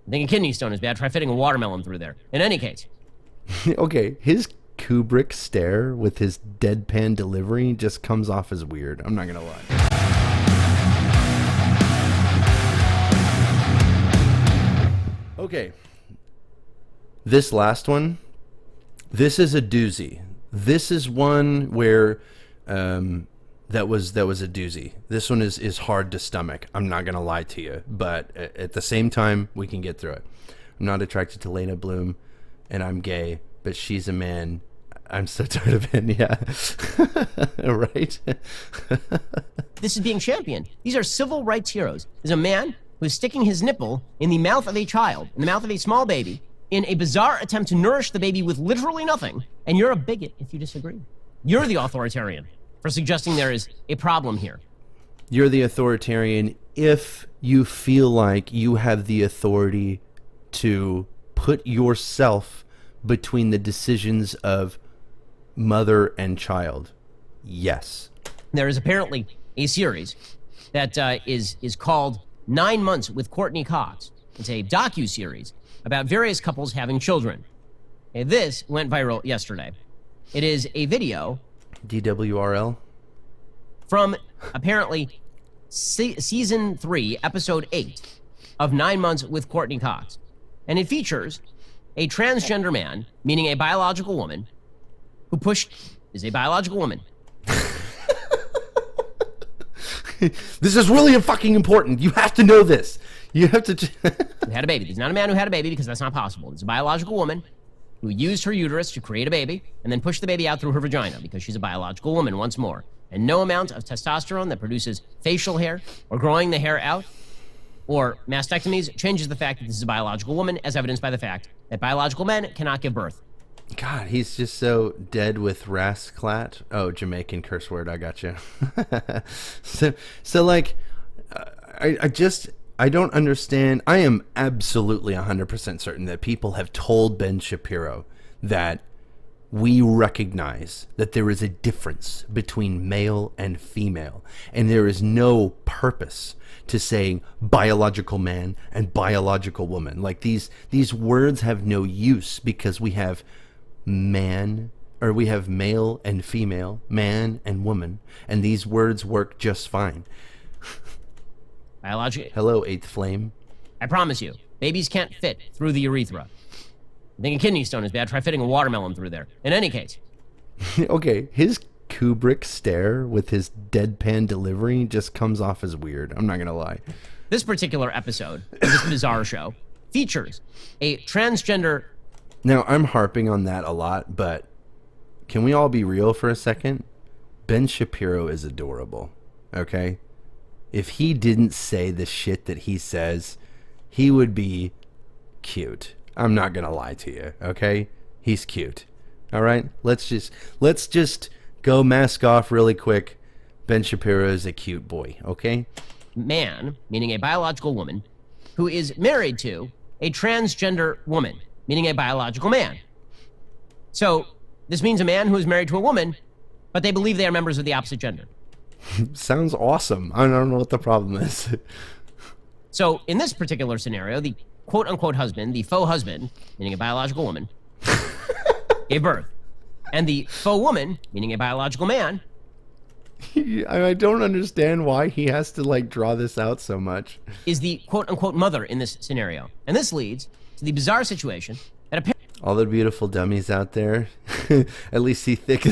I think a kidney stone is bad. Try fitting a watermelon through there. In any case. Okay, his Kubrick stare with his deadpan delivery just comes off as weird. I'm not going to lie. Okay. This last one, this is a doozy. This is one where that was a doozy. This one is hard to stomach. I'm not going to lie to you. But at the same time, we can get through it. I'm not attracted to Lena Bloom, and I'm gay, but she's a man. I'm so tired of it, yeah. Right? This is being championed. These are civil rights heroes. There's a man who's sticking his nipple in the mouth of a child, in the mouth of a small baby, in a bizarre attempt to nourish the baby with literally nothing, and you're a bigot if you disagree. You're the authoritarian for suggesting there is a problem here. You're the authoritarian if you feel like you have the authority to put yourself between the decisions of mother and child. Yes. There is apparently a series that is called 9 Months with Courtney Cox. It's a docu-series about various couples having children. And this went viral yesterday. It is a video DWRL from apparently season 3, episode 8 of 9 Months with Courtney Cox. And it features a transgender man, meaning a biological woman, who is a biological woman. This is really fucking important. You have to know this. You have to... Who had a baby. There's not a man who had a baby because that's not possible. There's a biological woman who used her uterus to create a baby and then pushed the baby out through her vagina because she's a biological woman once more. And no amount of testosterone that produces facial hair or growing the hair out or mastectomies changes the fact that this is a biological woman, as evidenced by the fact that biological men cannot give birth. God, he's just so dead with rasclat. Oh, Jamaican curse word. I got you. so like, I don't understand. I am absolutely 100% certain that people have told Ben Shapiro that we recognize that there is a difference between male and female, and there is no purpose to saying biological man and biological woman. Like these words have no use because we have man, or we have male and female, man and woman, and these words work just fine. Biological. Hello, eighth flame. I promise you, babies can't fit through the urethra. I think a kidney stone is bad. Try fitting a watermelon through there. In any case. Okay, his Kubrick stare with his deadpan delivery just comes off as weird. I'm not gonna lie. This particular episode of this bizarre show features a transgender... Now, I'm harping on that a lot, but can we all be real for a second? Ben Shapiro is adorable, okay? If he didn't say the shit that he says, he would be cute. I'm not gonna lie to you, okay? He's cute. All right? Let's just go mask off really quick. Ben Shapiro is a cute boy, okay? Man, meaning a biological woman, who is married to a transgender woman, meaning a biological man. So this means a man who is married to a woman, but they believe they are members of the opposite gender. Sounds awesome. I don't know what the problem is. So in this particular scenario, the quote-unquote husband, the faux husband, meaning a biological woman, gave birth. And the faux woman, meaning a biological man... I don't understand why he has to, like, draw this out so much. ...is the quote-unquote mother in this scenario. And this leads to the bizarre situation that apparently... All the beautiful dummies out there. At least he thick...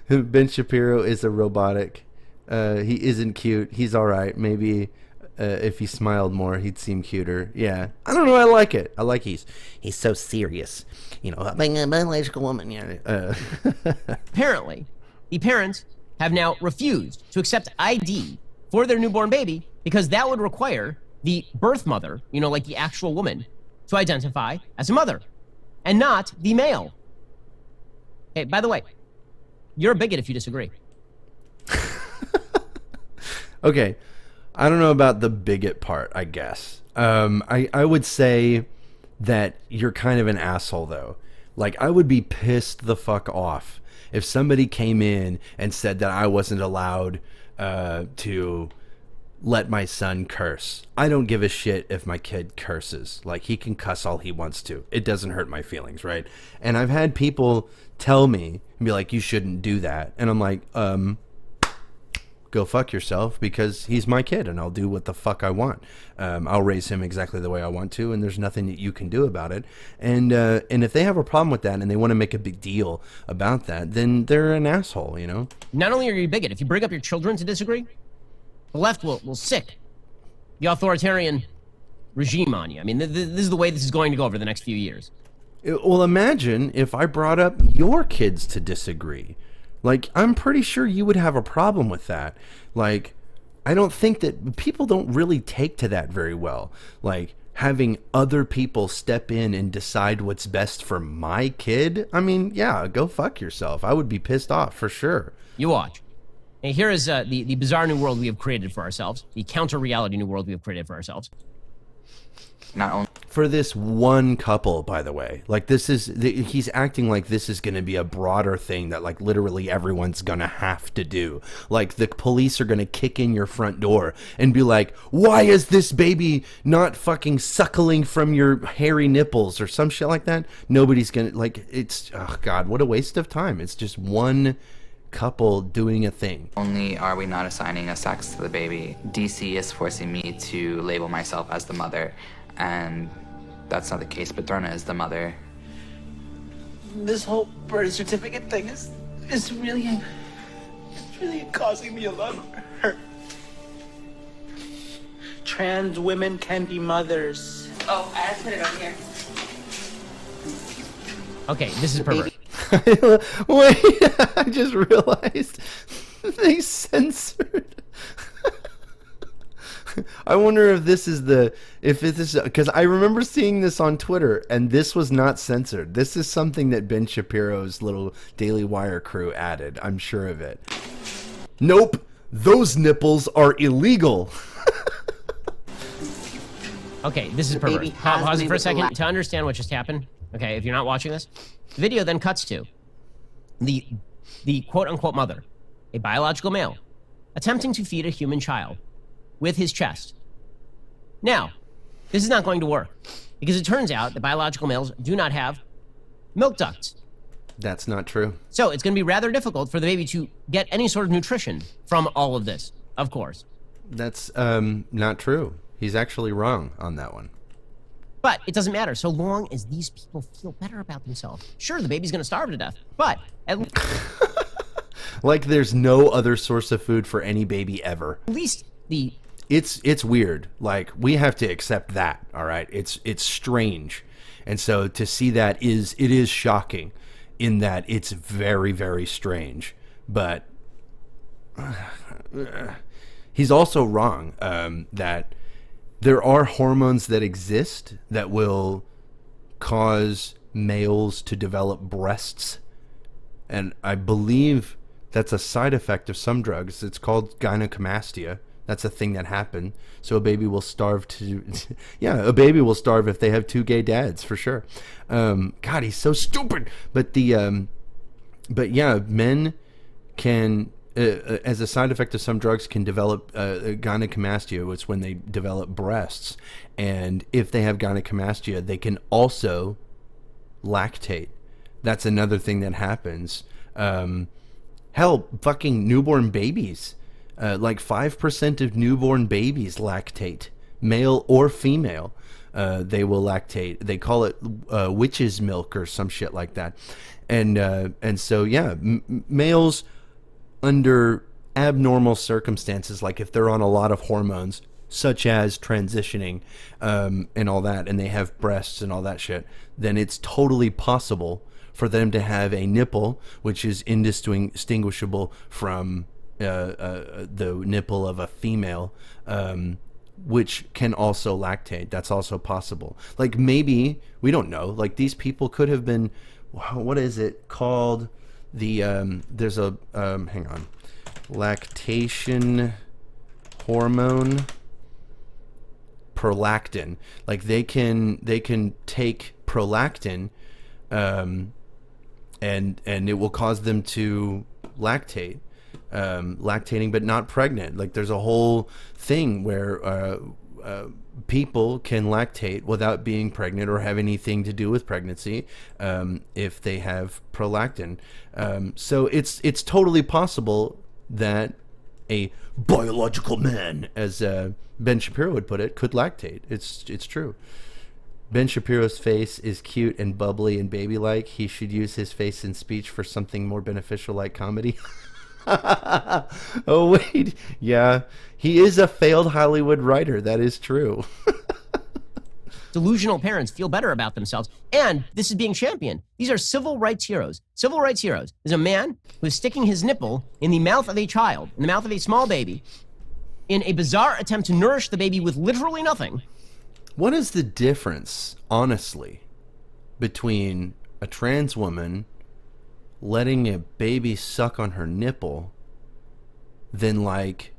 Ben Shapiro is a robotic. He isn't cute. He's all right. Maybe if he smiled more, he'd seem cuter. Yeah, I don't know. I like it. I like he's so serious. You know, being a biological woman. Yeah. Apparently, the parents have now refused to accept ID for their newborn baby because that would require the birth mother, you know, like the actual woman, to identify as a mother and not the male. Hey, by the way, you're a bigot if you disagree. Okay, I don't know about the bigot part, I guess. I would say that you're kind of an asshole, though. Like, I would be pissed the fuck off if somebody came in and said that I wasn't allowed to let my son curse. I don't give a shit if my kid curses. Like, he can cuss all he wants to. It doesn't hurt my feelings, right? And I've had people tell me and be like, you shouldn't do that. And I'm like, go fuck yourself, because he's my kid and I'll do what the fuck I want. I'll raise him exactly the way I want to, and there's nothing that you can do about it. And if they have a problem with that and they want to make a big deal about that, then they're an asshole, you know? Not only are you a bigot, if you bring up your children to disagree, the left will sick the authoritarian regime on you. I mean, this is the way this is going to go over the next few years. Well, imagine if I brought up your kids to disagree. Like, I'm pretty sure you would have a problem with that. Like, I don't think that people don't really take to that very well. Like, having other people step in and decide what's best for my kid. I mean, yeah, go fuck yourself. I would be pissed off for sure. You watch. And here is the bizarre new world we have created for ourselves, the counter-reality new world we have created for ourselves. Not only For this one couple, by the way, like, he's acting like this is going to be a broader thing that, like, literally everyone's going to have to do. Like, the police are going to kick in your front door and be like, why is this baby not fucking suckling from your hairy nipples or some shit like that? Nobody's going to, like, it's, oh God, what a waste of time. It's just one couple doing a thing. only are we not assigning a sex to the baby, DC is forcing me to label myself as the mother, and that's not the case. Paterna is the mother. This whole birth certificate thing is really causing me a lot of hurt. Trans women can be mothers. Oh, I have to put it on here. Okay, this is pervert. Wait, I just realized they censored. I wonder if this is because I remember seeing this on Twitter and this was not censored. This is something that Ben Shapiro's little Daily Wire crew added. I'm sure of it. Nope, those nipples are illegal. Okay, this is baby pervert. has Pause it me for a with the second to understand what just happened. Okay, if you're not watching this, the video then cuts to the quote-unquote mother, a biological male, attempting to feed a human child with his chest. Now, this is not going to work because it turns out that biological males do not have milk ducts. That's not true. So it's going to be rather difficult for the baby to get any sort of nutrition from all of this, of course. That's not true. He's actually wrong on that one. But it doesn't matter so long as these people feel better about themselves. Sure, the baby's going to starve to death, but Like, there's no other source of food for any baby ever. at least the It's weird. Like, we have to accept that, all right? It's strange. And so to see that it is shocking in that it's very, very strange. But he's also wrong that there are hormones that exist that will cause males to develop breasts. And I believe that's a side effect of some drugs. It's called gynecomastia. That's a thing that happened. So a baby will starve to... yeah, a baby will starve if they have two gay dads, for sure. God, he's so stupid. But but yeah, men can... as a side effect of some drugs, can develop gynecomastia. It's when they develop breasts. And if they have gynecomastia, they can also lactate. That's another thing that happens. Hell, fucking newborn babies. Like 5% of newborn babies lactate, male or female. They will lactate. They call it witch's milk or some shit like that. And so, yeah, males... under abnormal circumstances, like if they're on a lot of hormones, such as transitioning and all that, and they have breasts and all that shit, then it's totally possible for them to have a nipple, which is indistinguishable from the nipple of a female, which can also lactate. That's also possible. Like, maybe, we don't know, like, these people could have been, what is it called? There's a hang on, lactation hormone, prolactin. Like, they can take prolactin, and it will cause them to lactate. lactating but not pregnant. Like there's a whole thing where people can lactate without being pregnant or have anything to do with pregnancy if they have prolactin. So it's totally possible that a biological man, as Ben Shapiro would put it, could lactate. It's true. Ben Shapiro's face is cute and bubbly and baby-like. He should use his face and speech for something more beneficial like comedy. Oh, wait. Yeah, he is a failed Hollywood writer. That is true. Delusional parents feel better about themselves, and this is being championed. These are civil rights heroes. Civil rights heroes is a man who is sticking his nipple in the mouth of a child, in the mouth of a small baby, in a bizarre attempt to nourish the baby with literally nothing. What is the difference, honestly, between a trans woman letting a baby suck on her nipple than like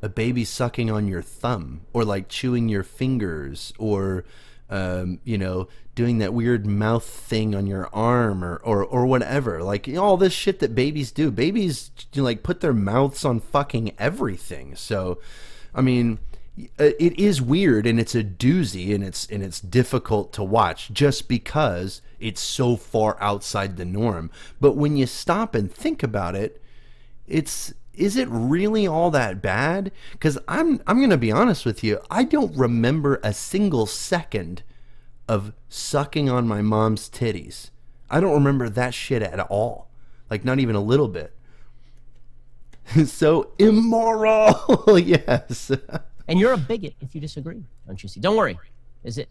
a baby sucking on your thumb, or like chewing your fingers, or doing that weird mouth thing on your arm, or whatever? Like, all this shit that babies do. Babies like put their mouths on fucking everything. So I mean, it is weird, and it's a doozy, and it's difficult to watch just because it's so far outside the norm. But when you stop and think about it, is it really all that bad? Because I'm going to be honest with you, I don't remember a single second of sucking on my mom's titties. I don't remember that shit at all. Like, not even a little bit. So immoral. Yes. And you're a bigot if you disagree, don't you see? Don't worry. Is it?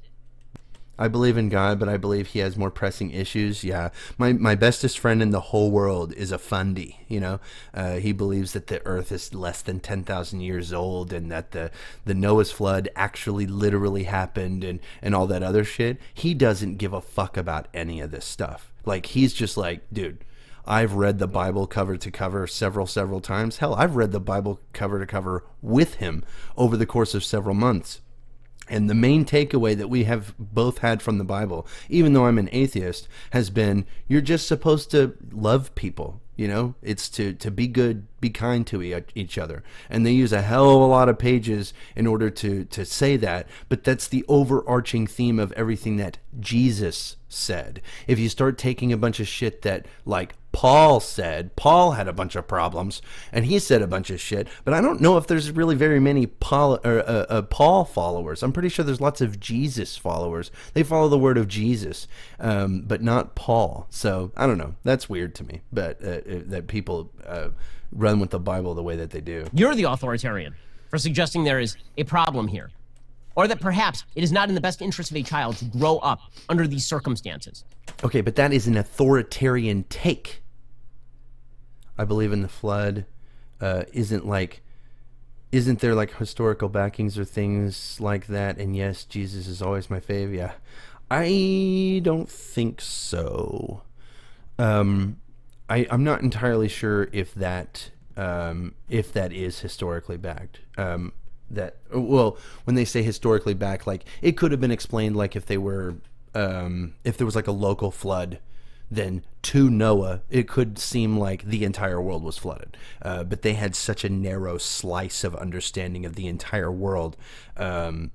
I believe in God, but I believe he has more pressing issues. Yeah. My bestest friend in the whole world is a fundy, he believes that the earth is less than 10,000 years old, and that the Noah's flood actually literally happened, and all that other shit. He doesn't give a fuck about any of this stuff. Like, he's just like, dude, I've read the Bible cover to cover several times. Hell, I've read the Bible cover to cover with him over the course of several months. And the main takeaway that we have both had from the Bible, even though I'm an atheist, has been, you're just supposed to love people. It's to be good, be kind to each other. And they use a hell of a lot of pages in order to say that. But that's the overarching theme of everything that Jesus said. If you start taking a bunch of shit that, like, Paul said, Paul had a bunch of problems, and he said a bunch of shit, but I don't know if there's really very many Paul followers. I'm pretty sure there's lots of Jesus followers. They follow the word of Jesus, but not Paul. So I don't know. That's weird to me, but that people run with the Bible the way that they do. You're the authoritarian for suggesting there is a problem here, or that perhaps it is not in the best interest of a child to grow up under these circumstances. Okay, but that is an authoritarian take. I believe in the flood. Isn't there like historical backings or things like that? And yes, Jesus is always my fave. Yeah, I don't think so. I'm not entirely sure if that is historically backed. When they say historically backed, like, it could have been explained, like, if there was like a local flood, then to Noah it could seem like the entire world was flooded, but they had such a narrow slice of understanding of the entire world, and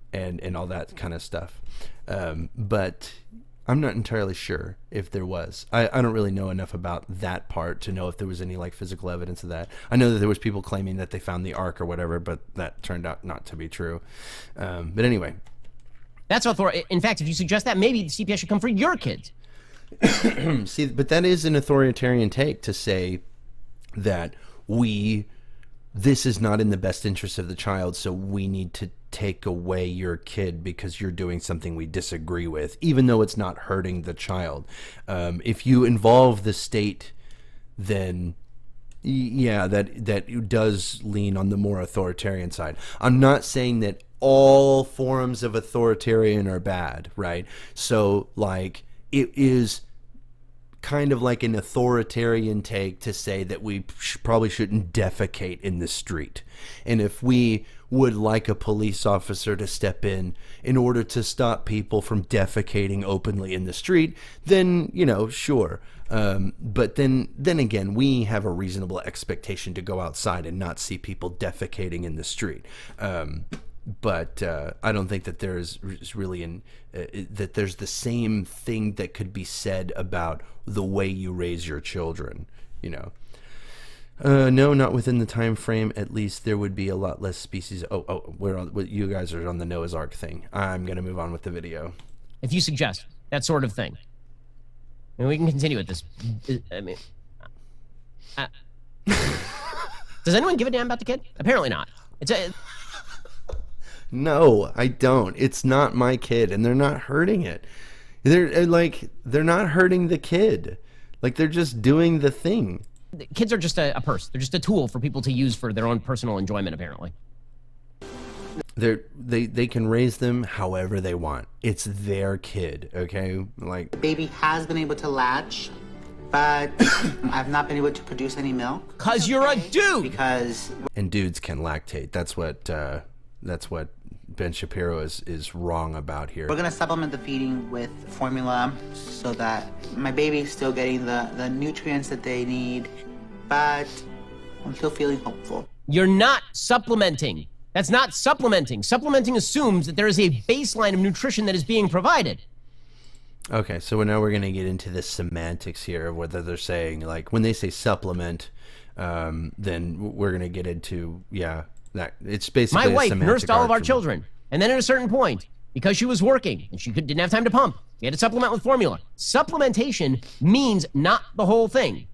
all that kind of stuff. But I'm not entirely sure if there was. I don't really know enough about that part to know if there was any like physical evidence of that. I know that there was people claiming that they found the ark or whatever, but that turned out not to be true. But anyway, that's in fact, if you suggest that, maybe the CPS should come for your kids. See, but that is an authoritarian take, to say that this is not in the best interest of the child, so we need to take away your kid because you're doing something we disagree with, even though it's not hurting the child. If you involve the state, then yeah, that does lean on the more authoritarian side. I'm not saying that all forms of authoritarian are bad, right? So, like, it is kind of like an authoritarian take to say that we probably shouldn't defecate in the street. And if we would like a police officer to step in order to stop people from defecating openly in the street, then, you know, sure. But then again, we have a reasonable expectation to go outside and not see people defecating in the street. But I don't think that there's really that there's the same thing that could be said about the way you raise your children, you know. No, not within the time frame. At least there would be a lot less species. You guys are on the Noah's Ark thing. I'm gonna move on with the video. If you suggest that sort of thing, and we can continue with this. I mean, does anyone give a damn about the kid? Apparently not. No, I don't. It's not my kid, and they're not hurting it. They're not hurting the kid. Like, they're just doing the thing. Kids are just a purse. They're just a tool for people to use for their own personal enjoyment, apparently. They can raise them however they want. It's their kid, okay? Like, The baby has been able to latch, but I've not been able to produce any milk. Cause you're a dude. Because and dudes can lactate. That's what Ben Shapiro is wrong about here. we're gonna supplement the feeding with formula so that my baby's still getting the nutrients that they need, but I'm still feeling hopeful. You're not supplementing. That's not supplementing. Supplementing assumes that there is a baseline of nutrition that is being provided. Okay, so now we're going to get into the semantics here of whether they're saying, like, when they say supplement, then we're going to get into, that it's basically My wife semantic nursed all of our argument. children, and then at a certain point, because she was working and she didn't have time to pump, we had to supplement with formula. Supplementation means not the whole thing.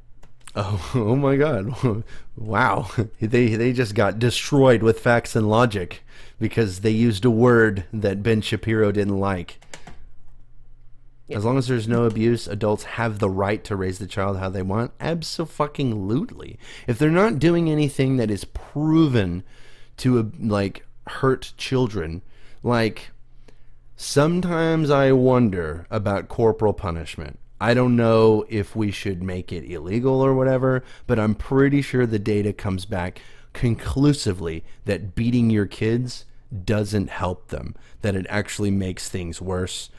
Oh my God. Wow. They just got destroyed with facts and logic because they used a word that Ben Shapiro didn't like. As long as there's no abuse, adults have the right to raise the child how they want. Abso-fucking-lutely. If they're not doing anything that is proven to, like, hurt children, like, sometimes I wonder about corporal punishment. I don't know if we should make it illegal or whatever, but I'm pretty sure the data comes back conclusively that beating your kids doesn't help them, that it actually makes things worse.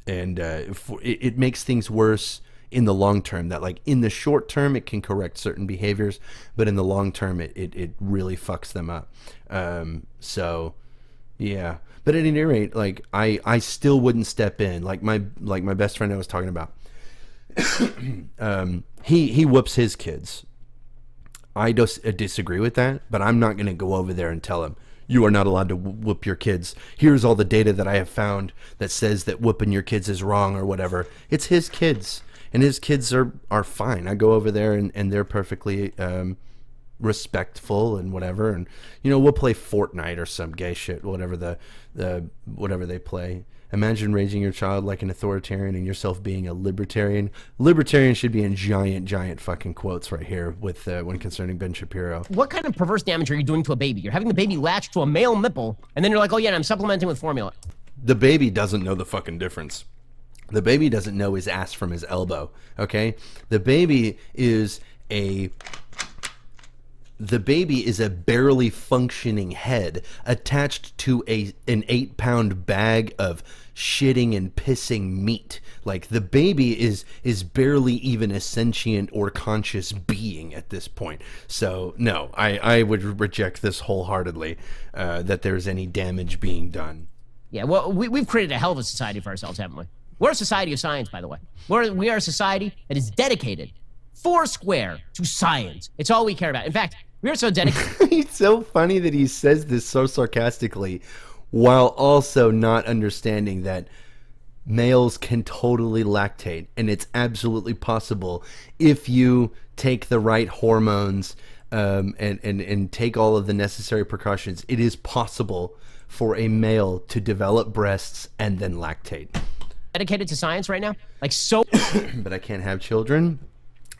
It makes things worse in the long term. That, like, in the short term it can correct certain behaviors, but in the long term it really fucks them up. So yeah, but at any rate, like, I still wouldn't step in. Like my best friend I was talking about, he whoops his kids. I disagree with that, but I'm not going to go over there and tell him, you are not allowed to whoop your kids. Here's all the data that I have found that says that whooping your kids is wrong or whatever. It's his kids, and his kids are fine. I go over there and they're perfectly respectful and whatever, and, you know, we'll play Fortnite or some gay shit, whatever whatever they play. Imagine raising your child like an authoritarian and yourself being a libertarian. Libertarian should be in giant fucking quotes right here with when concerning Ben Shapiro. What kind of perverse damage are you doing to a baby? You're having the baby latched to a male nipple, and then you're like, oh yeah, and I'm supplementing with formula. The baby doesn't know the fucking difference. The baby doesn't know his ass from his elbow, okay? The baby is a barely functioning head attached to an 8-pound bag of shitting and pissing meat. Like, the baby is barely even a sentient or conscious being at this point. So no, I would reject this wholeheartedly, that there's any damage being done. Yeah, well, we've created a hell of a society for ourselves, haven't we? We're a society of science, by the way. We are a society that is dedicated, foursquare, to science. It's all we care about. In fact, we are so dedicated. It's so funny that he says this so sarcastically while also not understanding that males can totally lactate, and it's absolutely possible if you take the right hormones and take all of the necessary precautions. It is possible for a male to develop breasts and then lactate. Dedicated to science right now? Like, so... But I can't have children?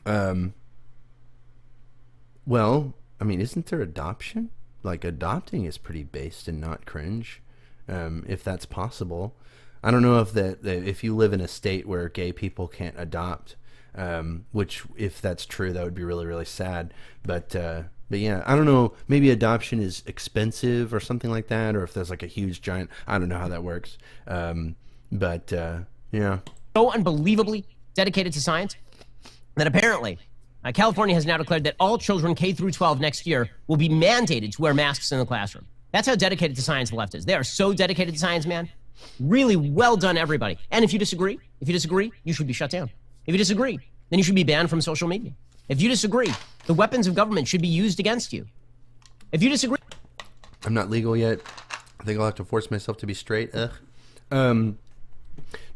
Well, I mean, isn't there adoption? Like, adopting is pretty based and not cringe, if that's possible. I don't know if if you live in a state where gay people can't adopt, which, if that's true, that would be really, really sad. But But yeah, I don't know. Maybe adoption is expensive or something like that, or if there's like a huge giant. I don't know how that works. Yeah. So unbelievably dedicated to science that apparently California has now declared that all children K through 12 next year will be mandated to wear masks in the classroom. That's how dedicated to science the left is. They are so dedicated to science, man. Really well done, everybody. And if you disagree, you should be shut down. If you disagree, then you should be banned from social media. If you disagree, the weapons of government should be used against you. If you disagree... I'm not legal yet. I think I'll have to force myself to be straight. Ugh.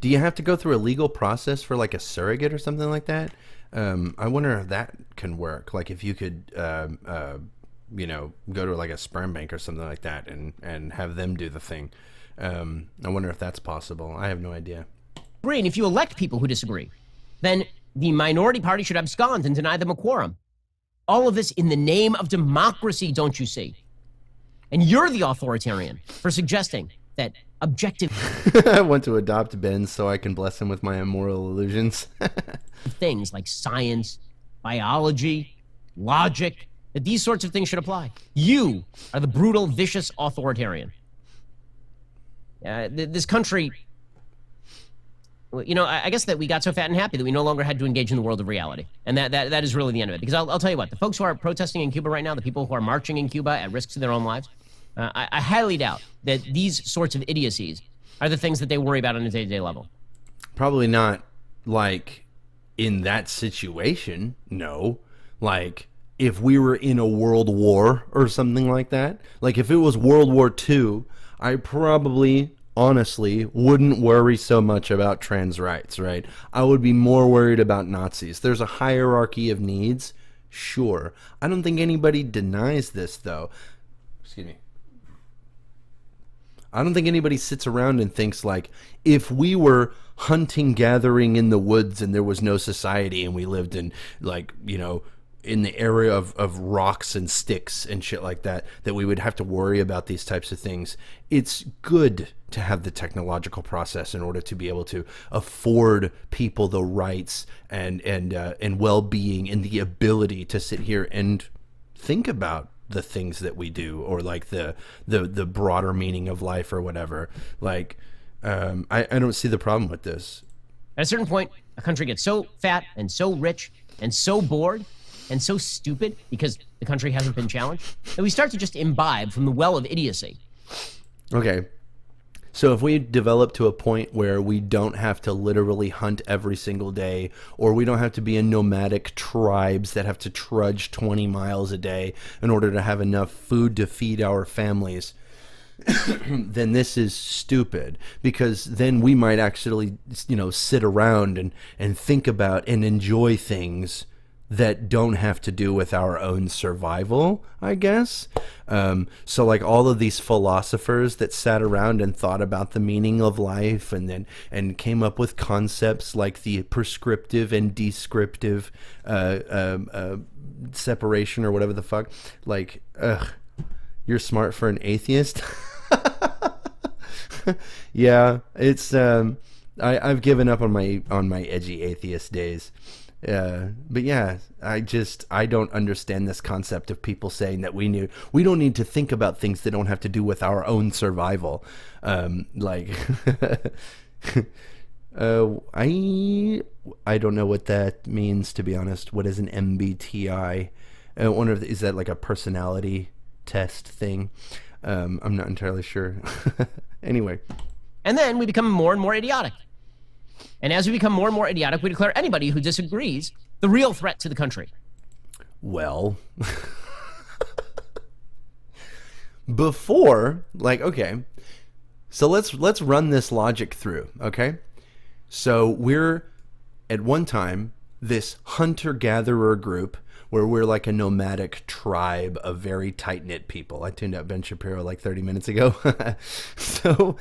Do you have to go through a legal process for like a surrogate or something like that? I wonder if that can work. Like if you could, go to like a sperm bank or something like that and have them do the thing. I wonder if that's possible. I have no idea. And if you elect people who disagree, then the minority party should abscond and deny them a quorum. All of this in the name of democracy, don't you see? And you're the authoritarian for suggesting that objective I want to adopt Ben so I can bless him with my immoral illusions. things like science, biology, logic, that these sorts of things should apply. You are the brutal, vicious authoritarian. This country, I guess that we got so fat and happy that we no longer had to engage in the world of reality. And that is really the end of it. Because I'll tell you what, the folks who are protesting in Cuba right now, the people who are marching in Cuba at risk to their own lives, I highly doubt that these sorts of idiocies are the things that they worry about on a day-to-day level. Probably not, like, in that situation, no. Like, if we were in a world war or something like that, like if it was World War II, I probably, honestly, wouldn't worry so much about trans rights, right? I would be more worried about Nazis. There's a hierarchy of needs, sure. I don't think anybody denies this, though. Excuse me. I don't think anybody sits around and thinks like, if we were hunting, gathering in the woods and there was no society and we lived in like, in the area of rocks and sticks and shit like that, that we would have to worry about these types of things. It's good to have the technological process in order to be able to afford people the rights and well-being and the ability to sit here and think about the things that we do, or like the broader meaning of life or whatever. Like, I don't see the problem with this. At a certain point, a country gets so fat and so rich and so bored and so stupid because the country hasn't been challenged that we start to just imbibe from the well of idiocy. Okay. So if we develop to a point where we don't have to literally hunt every single day, or we don't have to be in nomadic tribes that have to trudge 20 miles a day in order to have enough food to feed our families, then this is stupid, because then we might actually, sit around and think about and enjoy things that don't have to do with our own survival, I guess. So like all of these philosophers that sat around and thought about the meaning of life and came up with concepts like the prescriptive and descriptive separation or whatever the fuck. Like, you're smart for an atheist? Yeah, it's I've given up on my edgy atheist days. But yeah, I don't understand this concept of people saying that we don't need to think about things that don't have to do with our own survival. I don't know what that means, to be honest. What is an MBTI? I wonder is that like a personality test thing? I'm not entirely sure. Anyway. And then we become more and more idiotic. And as we become more and more idiotic, we declare anybody who disagrees the real threat to the country. Well, before, like, okay, so let's run this logic through, okay? So we're, at one time, this hunter-gatherer group where we're like a nomadic tribe of very tight-knit people. I tuned out Ben Shapiro like 30 minutes ago. So,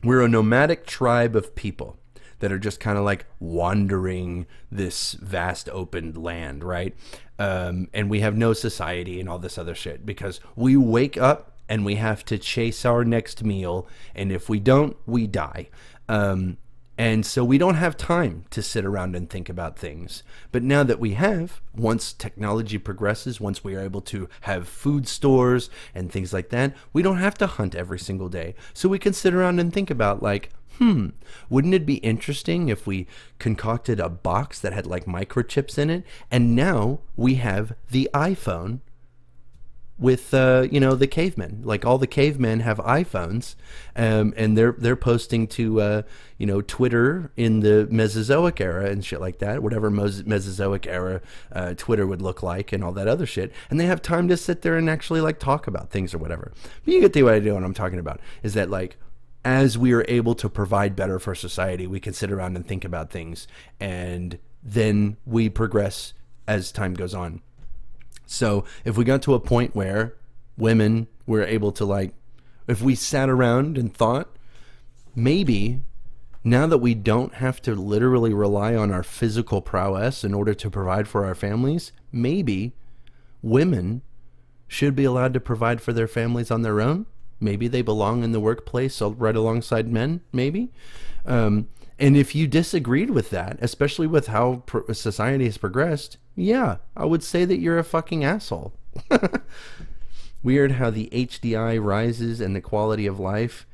we're a nomadic tribe of people that are just kind of like wandering this vast open land, right? And we have no society and all this other shit because we wake up and we have to chase our next meal, and if we don't, we die. And And so we don't have time to sit around and think about things. But now that we have, once technology progresses, once we are able to have food stores and things like that, we don't have to hunt every single day. So we can sit around and think about like, wouldn't it be interesting if we concocted a box that had like microchips in it? And now we have the iPhone with the cavemen. Like all the cavemen have iPhones, and they're posting to Twitter in the Mesozoic era and shit like that, whatever Mesozoic era Twitter would look like and all that other shit, and they have time to sit there and actually like talk about things or whatever. But you get the idea what I'm talking about, is that like as we are able to provide better for society, we can sit around and think about things, and then we progress as time goes on. So if we got to a point where women were able to like, if we sat around and thought, maybe now that we don't have to literally rely on our physical prowess in order to provide for our families, maybe women should be allowed to provide for their families on their own. Maybe they belong in the workplace right alongside men, maybe. And if you disagreed with that, especially with how society has progressed, yeah, I would say that you're a fucking asshole. Weird how the HDI rises and the quality of life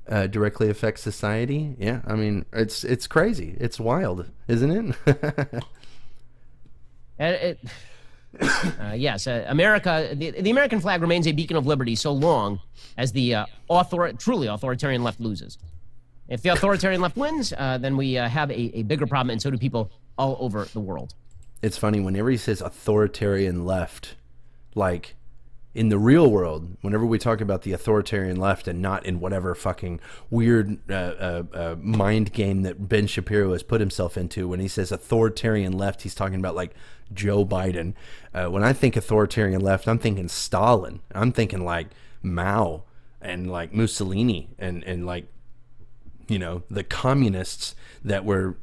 directly affects society. Yeah, I mean, it's crazy. It's wild, isn't it? Yes, America. The American flag remains a beacon of liberty so long as the truly authoritarian left loses. If the authoritarian left wins, then we have a bigger problem, and so do people all over the world. It's funny, whenever he says authoritarian left, like in the real world, whenever we talk about the authoritarian left and not in whatever fucking weird mind game that Ben Shapiro has put himself into, when he says authoritarian left, he's talking about like Joe Biden. When I think authoritarian left, I'm thinking Stalin. I'm thinking like Mao and like Mussolini and like, the communists that were,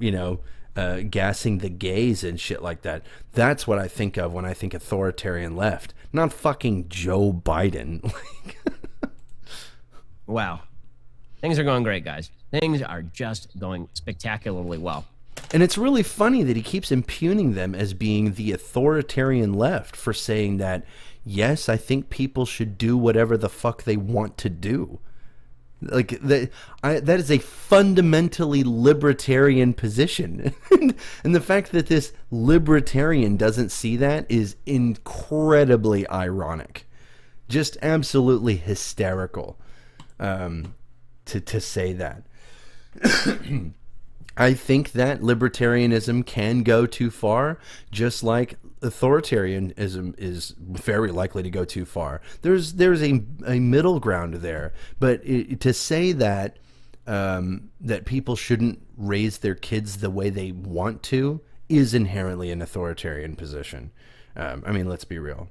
gassing the gays and shit like that. That's what I think of when I think authoritarian left, not fucking Joe Biden. Wow. Things are going great, guys. Things are just going spectacularly well. And it's really funny that he keeps impugning them as being the authoritarian left for saying that, yes, I think people should do whatever the fuck they want to do. Like that is a fundamentally libertarian position. And the fact that this libertarian doesn't see that is incredibly ironic. Just absolutely hysterical to say that. I think that libertarianism can go too far, just like authoritarianism is very likely to go too far. There's a middle ground there, but to say that that people shouldn't raise their kids the way they want to is inherently an authoritarian position. I mean, let's be real.